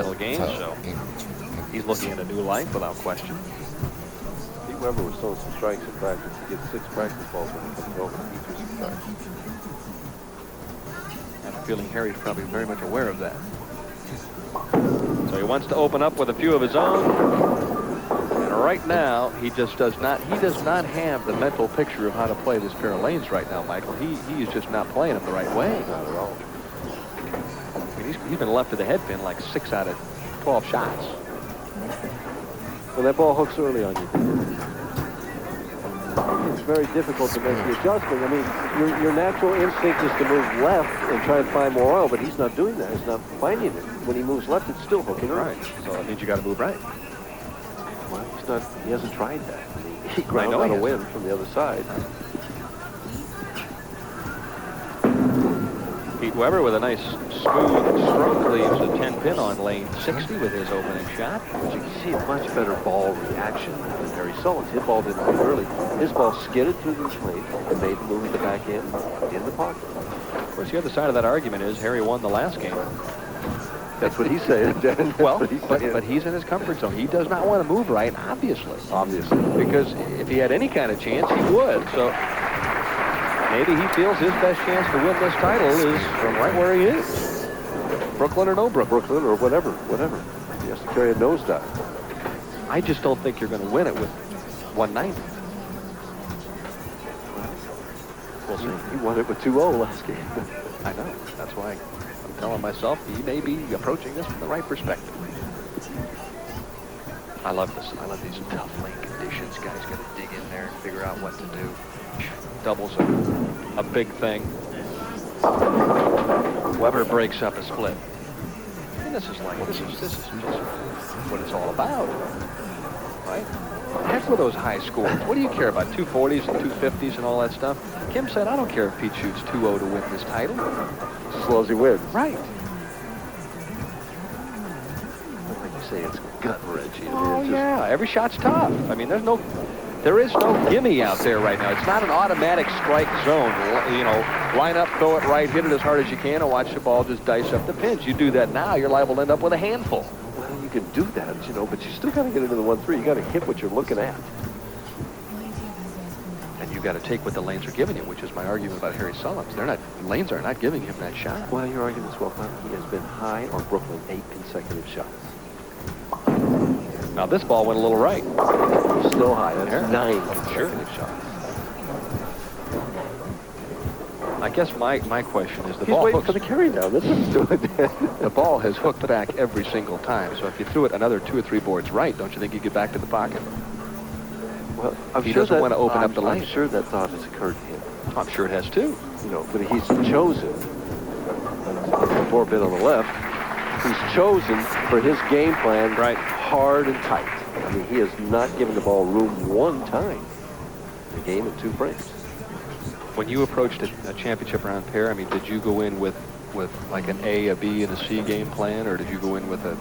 title game, so he's looking at a new life without question. Pete Weber was throwing some strikes in practice. He gets 6 practice balls when he comes home and he threw some strikes. I have a feeling Harry's probably very much aware of that. So he wants to open up with a few of his own. And right now, he just does not have the mental picture of how to play this pair of lanes right now, Michael. He is just not playing them the right way. Not at all. I mean, he's been left to the head pin like 6 out of 12 shots. When that ball hooks early on you, it's very difficult to make the adjustment. I mean, your natural instinct is to move left and try and find more oil, but he's not doing that. He's not finding it. When he moves left, it's still hooking right. So that means you got to move right. Well, he hasn't tried that. I mean, he ground out a wind from the other side. Pete Weber with a nice smooth stroke leaves a 10 pin on lane 60 with his opening shot. But you can see a much better ball reaction than Harry Sullins. His ball didn't move early. His ball skidded through the plate and made the move at the back end in the pocket. Of course, the other side of that argument is Harry won the last game. That's what he's saying, Dan. Well, but he's in his comfort zone. He does not want to move right, obviously. Because if he had any kind of chance, he would. So maybe he feels his best chance to win this title is from right where he is. Brooklyn or no Brooklyn. Brooklyn or whatever. He has to carry a nosedive. I just don't think you're going to win it with 190. We'll see. He won it with 2-0 last game. I know. That's why I'm telling myself he may be approaching this from the right perspective. I love this. I love these tough lane conditions. Guys got to dig in there and figure out what to do. Doubles a big thing. Weber breaks up a split. And this is just what it's all about, right? Heck with those high scores. What do you care about 240s and 250s and all that stuff? Kim said, I don't care if Pete shoots 2-0 to win this title. As long as he wins. Right. Like you say, it's gut-wrenching. Oh, yeah. Every shot's tough. I mean, there is no gimme out there right now. It's not an automatic strike zone. You know, line up, throw it right, hit it as hard as you can, and watch the ball just dice up the pins. You do that now, you're liable to end up with a handful. Well, you can do that, you know, but you still got to get into the 1-3. You got to hit what you're looking at. And you got to take what the lanes are giving you, which is my argument about Harry Sullins. Lanes are not giving him that shot. Well, your argument's well done. He has been high on Brooklyn 8 consecutive shots. Now this ball went a little right. Still high. That's 9 consecutive shots. I guess my question is He's waiting for the carry down. That's what he's doing. The ball has hooked back every single time. So if you threw it another 2 or 3 boards right, don't you think you get back to the pocket? Well, he doesn't want to open up the lane. I'm sure that thought has occurred to him. I'm sure it has too. You know, but he's chosen. 4-bit on the left. He's chosen for his game plan. Right. Hard and tight. I mean, he has not given the ball room one time. The game in 2 frames. When you approached a championship round pair, I mean, did you go in with like an A, a B, and a C game plan, or did you go in with a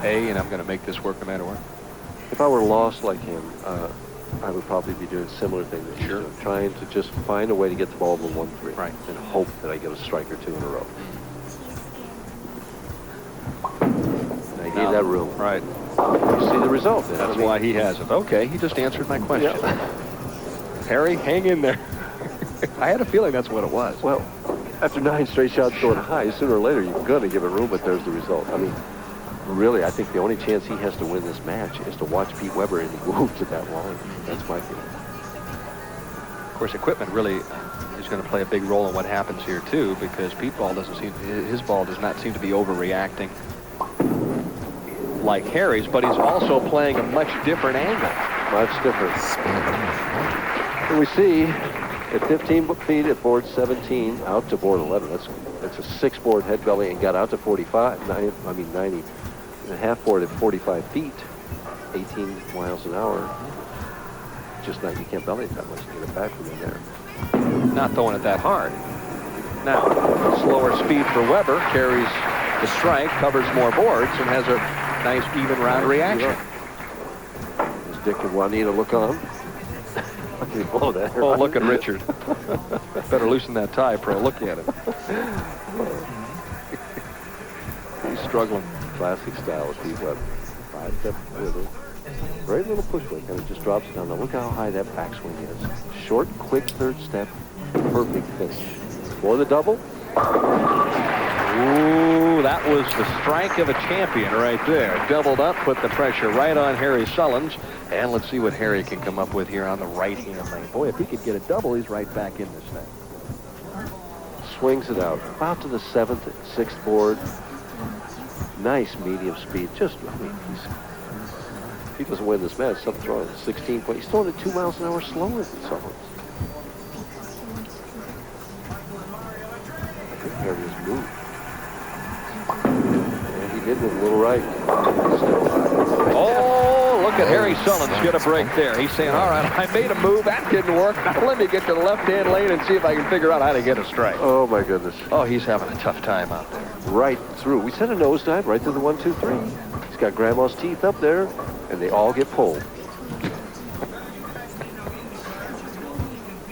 and I'm going to make this work no matter what? If I were lost like him, I would probably be doing a similar thing that he's doing, trying to just find a way to get the ball to 1-3, right, and hope that I get a strike or 2 in a row. I gave that room. Right. You see the result. That's why he has it. Okay, he just answered my question. Yeah. Harry, hang in there. I had a feeling that's what it was. Well, after 9 straight shots going high, sooner or later you're going to give it room, but there's the result. I mean, really, I think the only chance he has to win this match is to watch Pete Weber and he move to that line. That's my feeling. Of course, equipment really is going to play a big role in what happens here too, because his ball does not seem to be overreacting like Harry's, but he's also playing a much different angle. Much different. And we see at 15 feet at board 17 out to board 11. That's a 6-board head belly and got out to 90 and a half board at 45 feet, 18 miles an hour. Just not, you can't belly it that much to get it back from in there. Not throwing it that hard. Now, slower speed for Weber, carries the strike, covers more boards, and has a nice even round reaction. Does Dick and Juanita look on? Oh, look at Richard. Better loosen that tie, Pro. Look at him. He's struggling. Classic style of Pete Weber. 5-step with it. Very little push weight, and it just drops down. Now look how high that backswing is. Short, quick third step, perfect finish. For the double. Ooh, that was the strike of a champion right there. Doubled up, put the pressure right on Harry Sullins. And let's see what Harry can come up with here on the right-hand lane. Boy, if he could get a double, he's right back in this thing. Swings it out. About to the 7th, 6th board. Nice medium speed. Just, I mean, if he doesn't win this match, something's wrong. 16 points. He's throwing it 2 miles an hour slower than Sullins. I think Harry's moved. And he did with a little right. Oh, look at Harry Sullins get a break there. He's saying, all right, I made a move. That didn't work. Now let me get to the left-hand lane and see if I can figure out how to get a strike. Oh, my goodness. Oh, he's having a tough time out there. Right through. We sent a nosedive right through the 1, 2, 3. He's got grandma's teeth up there, and they all get pulled.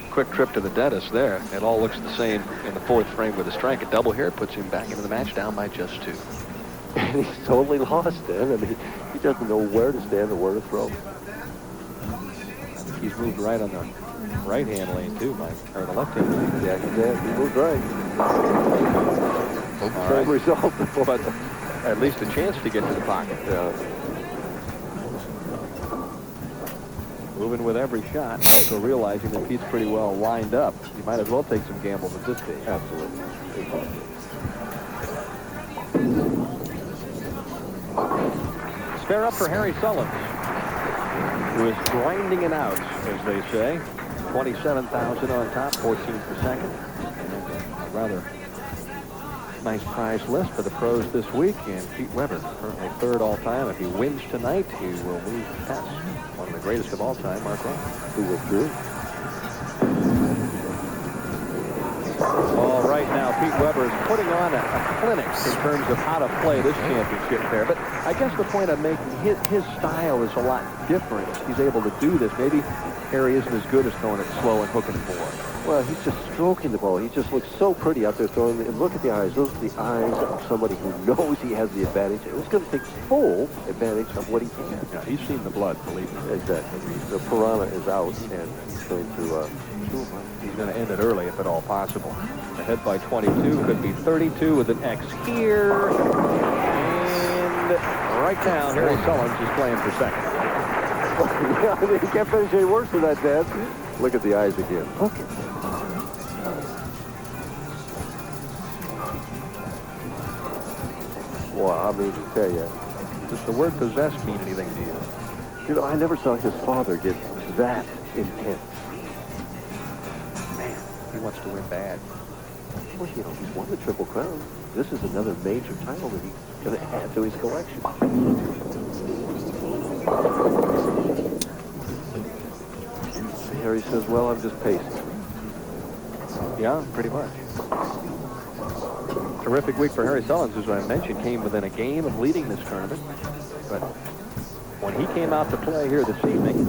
Quick trip to the dentist there. It all looks the same in the 4th frame with a strike. A double here puts him back into the match down by just 2. And he's totally lost then. I mean, he doesn't know where to stand or where to throw. I think he's moved right on the right-hand lane too, Mike, or the left-hand lane. Yeah, he did. He moved right. Same result, but at least a chance to get to the pocket. Yeah. Moving with every shot, so realizing that Pete's pretty well lined up. You might as well take some gambles at this stage. Absolutely. Spare up for Harry Sullins, who is grinding it out, as they say. 27,000 on top, 14 for second. And a rather nice prize list for the pros this week. And Pete Weber, currently 3rd all time. If he wins tonight, he will move past one of the greatest of all time, Mark Ross, who withdrew. All right, now Pete Weber is putting on a clinic in terms of how to play this championship pair. But I guess the point I'm making, his style is a lot different. He's able to do this. Maybe Harry isn't as good as throwing it slow and hooking forward. Well, he's just stroking the ball. He just looks so pretty out there throwing it. And look at the eyes. Those are the eyes of somebody who knows he has the advantage. And he's going to take full advantage of what he can. Yeah, he's seen the blood, believe me. Exactly. The piranha is out, and he's going to he's going to end it early if at all possible. Ahead by 22, could be 32 with an X here. And right now, Harry Sullins is playing for second. Yeah, he can't finish any worse than that, Dad. Look at the eyes again. Look at them. Well, I mean, to tell you, does the word possess mean anything to you? You know, I never saw his father get that intense. Man, he wants to win bad. Well, you know, he's won the Triple Crown. This is another major title that he's going to add to his collection. Harry says, well, I'm just pacing. Yeah, pretty much. Terrific week for Harry Sullins, as I mentioned, came within a game of leading this tournament. But when he came out to play here this evening,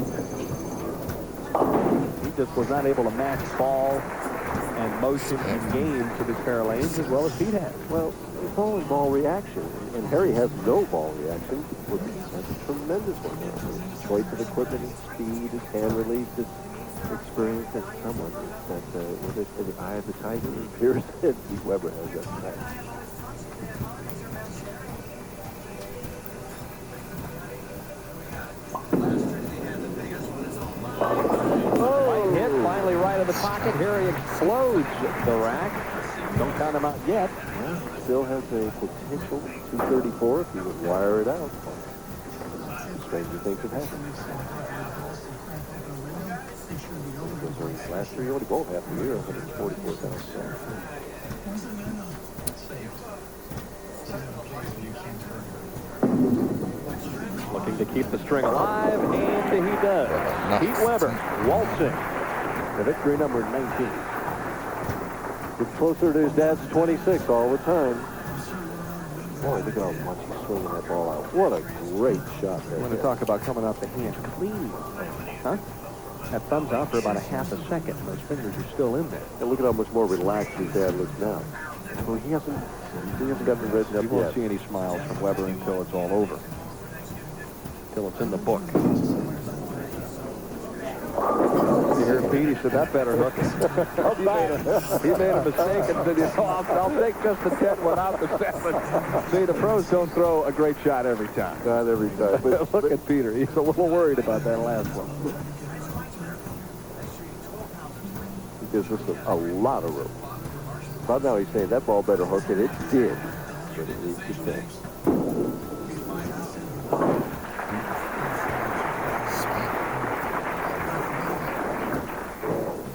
he just was not able to match ball and motion and game to the pair of lanes as well as Pete had. Well, it's all in ball reaction, and Harry has no ball reaction. That's a tremendous one. His choice of equipment, his speed, his hand release, his experience as someone that in the eye of the tiger, it appears that Pete Weber has that tonight. Right hit, finally right in the pocket. Harry explodes the rack. Don't count him out yet. Well, still has a potential 234 if he would wire it out. Stranger things have happened. Last year, he only bowled half the year, 144,000. Looking to keep the string alive, and he does. Pete Weber waltzing to victory number 19. Gets closer to his dad's 26 all the time. Boy, look at how much he's swinging that ball out. What a great shot there. I want to talk about coming off the hand clean. Huh? That thumbs out for about a half a second. Those fingers are still in there. And look at how much more relaxed his dad looks now. Well, he hasn't got the red up You won't yet. see any smiles from Weber until it's all over. Until it's in the book. You hear Pete? He said, that better hook. he made a mistake and said, I'll take just the 10 without the 7. See, the pros don't throw a great shot every time. Not every time. But, Look at Peter. He's a little worried about that last one. He gives us a lot of room. But now he's saying that ball better hook it. It did. But it needs to stay.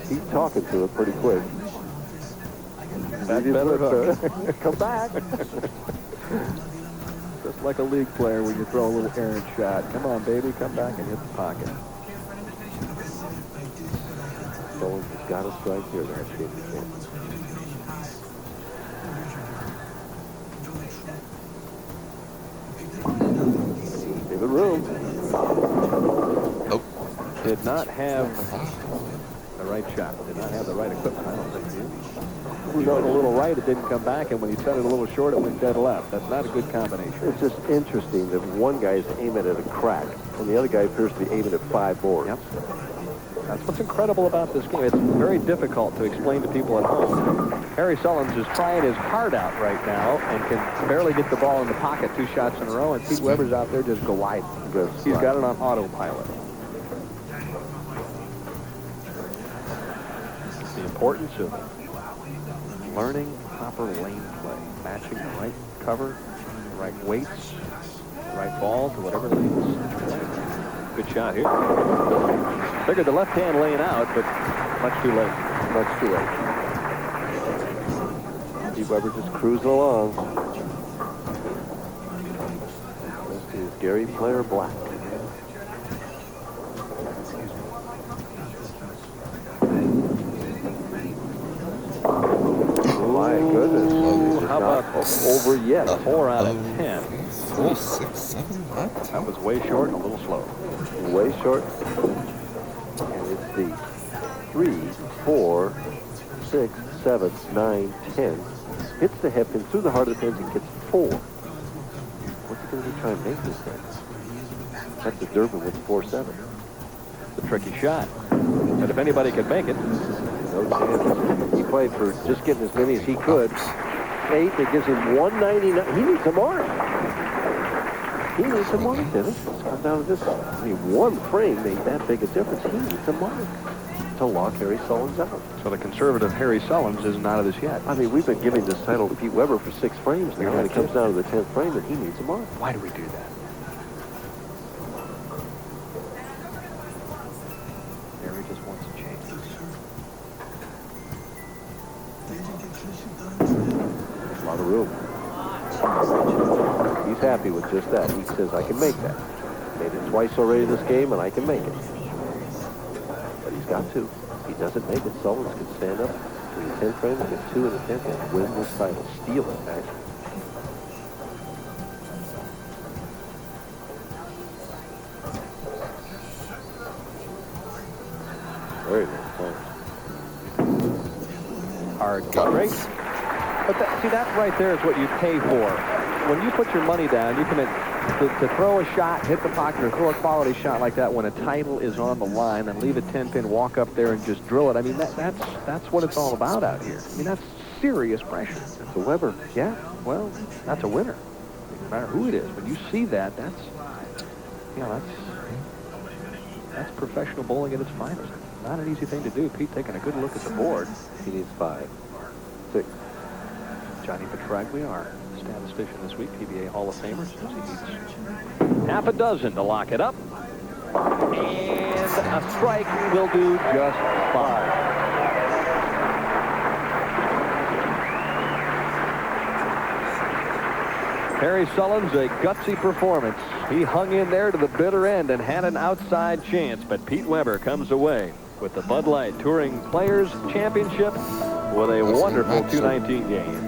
He's talking to it pretty quick. That better hook. Come back. Just like a league player when you throw a little errant shot. Come on, baby, come back and hit the pocket. Sullins has got a strike here. That's good. Leave it room. Nope. Did not have the right shot. Did not have the right equipment, I don't think, dude. He went a little right, it didn't come back, and when he set it a little short, it went dead left. That's not a good combination. It's just interesting that one guy is aiming at a crack, and the other guy appears to be aiming at 5 boards. Yep. That's what's incredible about this game. It's very difficult to explain to people at home. Harry Sullins is trying his heart out right now and can barely get the ball in the pocket 2 shots in a row, and Pete Weber's out there just gliding. He's got it on autopilot. The importance of learning proper lane play, matching the right cover, the right weights, the right ball to whatever lanes. Good shot here. Figured the left hand lane out, but much too late. Much too late. Pete Weber just cruising along. This is Gary Player Black. My goodness. How about over yet? 4 out of 10. 4, 6, 7, 8. That was way short and a little slow. Way short. And it's the 3, 4, 6, 7, 9, 10. Hits the head pin through the heart of the pins and gets 4. What's he going to do try and make this thing? That's the Durbin with 4-7. It's a tricky shot. But if anybody could make it. No chance. He played for just getting as many as he could. 8, that gives him 199. He needs a mark. He needs a mark, Dennis. Let's come down to this. I mean, 1 frame made that big a difference. He needs a mark to lock Harry Sullins out. So the conservative Harry Sullins isn't out of this yet. I mean, we've been giving this title to Pete Weber for 6 frames now, and it comes down to the 10th frame, and he needs a mark. Why do we do that? Harry just wants a chance. A lot of room. He's happy with just that. He says, I can make that. Made it twice already this game, and I can make it. But he's got to. If he doesn't make it, Sullins can stand up in the 10th frame and get 2 in the 10th and win this title. Steal it, actually. Very nice time. Hard straight. But see, that right there is what you pay for. When you put your money down, you commit to throw a shot, hit the pocket, or throw a quality shot like that when a title is on the line, and leave a 10-pin, walk up there and just drill it. I mean, that's what it's all about out here. I mean, that's serious pressure. That's a Weber. Yeah, well, that's a winner. No matter who it is, when you see that, that's professional bowling at its finest. Not an easy thing to do. Pete taking a good look at the board. He needs 5, 6. Johnny Petraglia, our statistician this week, PBA Hall of Famer, says he needs half a dozen to lock it up. And a strike will do just fine. Harry Sullins, a gutsy performance. He hung in there to the bitter end and had an outside chance, but Pete Weber comes away with the Bud Light Touring Players Championship with a wonderful 219 game.